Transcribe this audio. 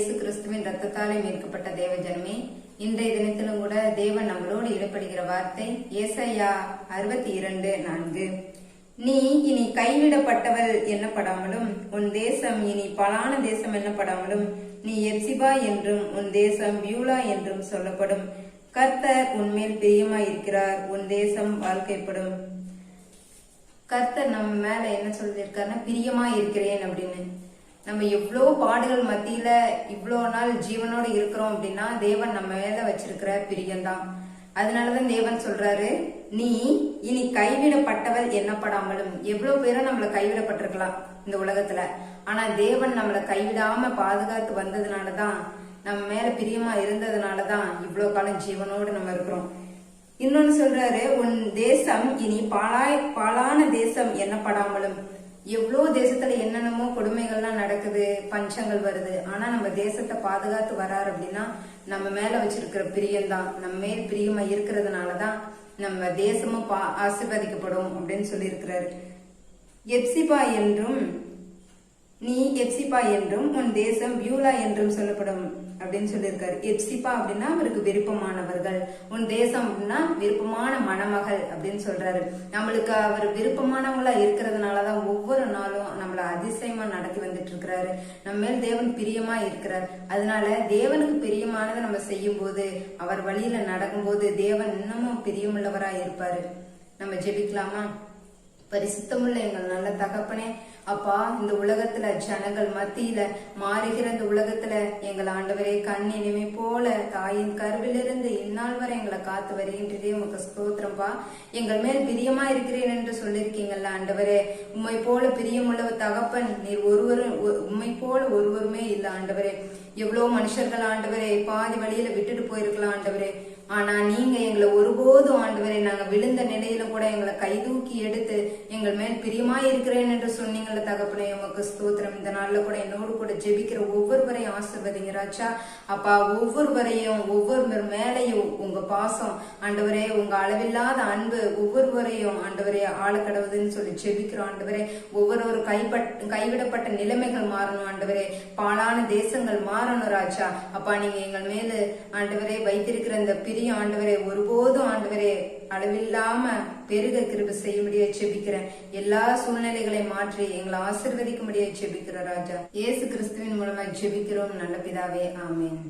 இயேசு கிறிஸ்துவின் ரத்தத்தாலே மீட்கப்பட்ட தேவ ஜனமே, இன்றைய தினத்திலும் கூட தேவன் நம்மளோடு ஈடுபடுகிற வார்த்தை ஏசாயா 62:4. நீ இனி கைவிடப்பட்டவள் எண்ணப்படாமலும் உன் தேசம் இனி பலான தேசம் எண்ணப்படாமலும் நீ எப்சிபா என்றும் உன் தேசம் பியூலா என்றும் சொல்லப்படும். கர்த்தர் உன்மேல் பிரியமாயிருக்கிறார், உன் தேசம் வாழ்க்கைப்படும். கர்த்தர் நம்ம மேல என்ன சொல்லியிருக்காருன்னா, பிரியமா இருக்கிறேன் அப்படின்னு. நம்ம எவ்வளோ பாடுகள் மத்தியில இவ்வளோ நாள் ஜீவனோட இருக்கிறோம் அப்படின்னா தேவன் நம்ம மேல வச்சிருக்கிற பிரியம்தான். அதனாலதான் தேவன் சொல்றாரு, நீ இனி கைவிடப்பட்டவள் எண்ணப்படாமலும். எவ்வளவு பேரும் நம்மள கைவிடப்பட்டிருக்கலாம் இந்த உலகத்துல, ஆனா தேவன் நம்மளை கைவிடாம பாதுகாத்து வந்ததுனாலதான், நம்ம மேல பிரியமா இருந்ததுனாலதான் இவ்வளவு காலம் ஜீவனோடு நம்ம இருக்கிறோம். இன்னொன்னு சொல்றாரு, உன் தேசம் இனி பாழான தேசம் எண்ணப்படாமலும். எவ்வளோ தேசத்துல என்னென்னமோ கொடுமைகள்லாம் நடக்குது, பஞ்சங்கள் வருது, ஆனா நம்ம தேசத்தை பாதுகாத்து வராரு அப்படின்னா நம்ம மேல வச்சிருக்கிற பிரியம்தான். நம்ம மேல் பிரியமா இருக்கிறதுனாலதான் நம்ம தேசமும் ஆசீர்வதிக்கப்படும் அப்படின்னு சொல்லி இருக்கிறாரு. எப்சிபா என்றும் நீ எப்சிபா என்றும் உன் தேசம் பியூலா என்றும் சொல்லப்படும் அப்படின்னு சொல்லியிருக்காரு. எப்சிபா அப்படின்னா அவருக்கு விருப்பமானவர்கள், உன் தேசம் அப்படின்னா விருப்பமான மணமகள் அப்படின்னு சொல்றாரு. நம்மளுக்கு அவர் விருப்பமானவங்களா இருக்கிறதுனாலதான் ஒவ்வொரு நாளும் நம்மள அதிசயமா நடத்தி வந்துட்டு இருக்கிறாரு. நம்ம மேல் தேவன் பிரியமா இருக்கிறார். அதனால தேவனுக்கு பிரியமானதை நம்ம செய்யும் போது, அவர் வழியில நடக்கும் போது தேவன் இன்னமும் பிரியமுள்ளவரா இருப்பாரு. நம்ம ஜெபிக்கலாமா? பரிசுத்தமுள்ள எங்கள் நல்ல தகப்பனே, அப்பா, இந்த உலகத்துல ஜனங்கள் மத்தியில மாறுகிற இந்த உலகத்துல எங்கள் ஆண்டவரே, கண்ணினிமை போல தாயின் கருவிலிருந்து இந்நாள் வரை எங்களை காத்து வருகின்றதே உமக்கு ஸ்தோத்திரம்பா. எங்கள் மேல் பிரியமா இருக்கிறேன் என்று சொல்லியிருக்கீங்கல்ல ஆண்டவரே. உம்மை போல பிரியமுள்ள தகப்பன் நீர் ஒருவரும், உம்மை போல ஒருவருமே இல்லை ஆண்டவரே. எவ்வளவு மனுஷர்கள் ஆண்டவரே பாதி வழியில விட்டுட்டு போயிருக்கலாம் ஆண்டவரே, ஆனா நீங்க எங்களை ஒருபோதும் ஆண்டவரே, நாங்க விழுந்த நிலையில கூட எங்களை கைதூக்கி எடுத்து எங்கள் மேல் பிரியமா இருக்கிறேன் என்று சொன்னீங்கல்ல தகப்பனே, உமக்கு ஸ்தோத்திரம். இந்த நாள்ல கூட என்னோடு கூட ஜெபிக்கிற ஒவ்வொருவரையும் ஆசீர்வதிங்க ராஜா. அப்பா, ஒவ்வொருவரையும் ஒவ்வொரு மேலையும் உங்க பாசம் ஆண்டவரே, உங்க அளவில்லாத அன்பு ஒவ்வொருவரையும் ஆண்டவரே ஆளக்கடவுதுன்னு சொல்லி ஜெபிக்கிறோம் ஆண்டவரே. ஒவ்வொரு கைவிடப்பட்ட நிலைமைகள் மாறணும் ஆண்டவரே, பாழான தேசங்கள் மாறணும் ராஜா. அப்பா, நீங்க எங்கள் மேல ஆண்டவரே வைத்திருக்கிற இந்த பிரியம் ஆண்டவரே ஒருபோதும் ஆண்டவரே அளவில்லாம பெருக கிருபை செய்ய முடியாது ஜெபிக்கிறேன். எல்லா சூழ்நிலைகளை மாற்றி எங்களை ஆசீர்வதிக்க முடியாது ஜெபிக்கிறோம் ராஜா. இயேசு கிறிஸ்துவின் மூலமா ஜெபிக்கிறோம் நல்ல பிதாவே, ஆமென்.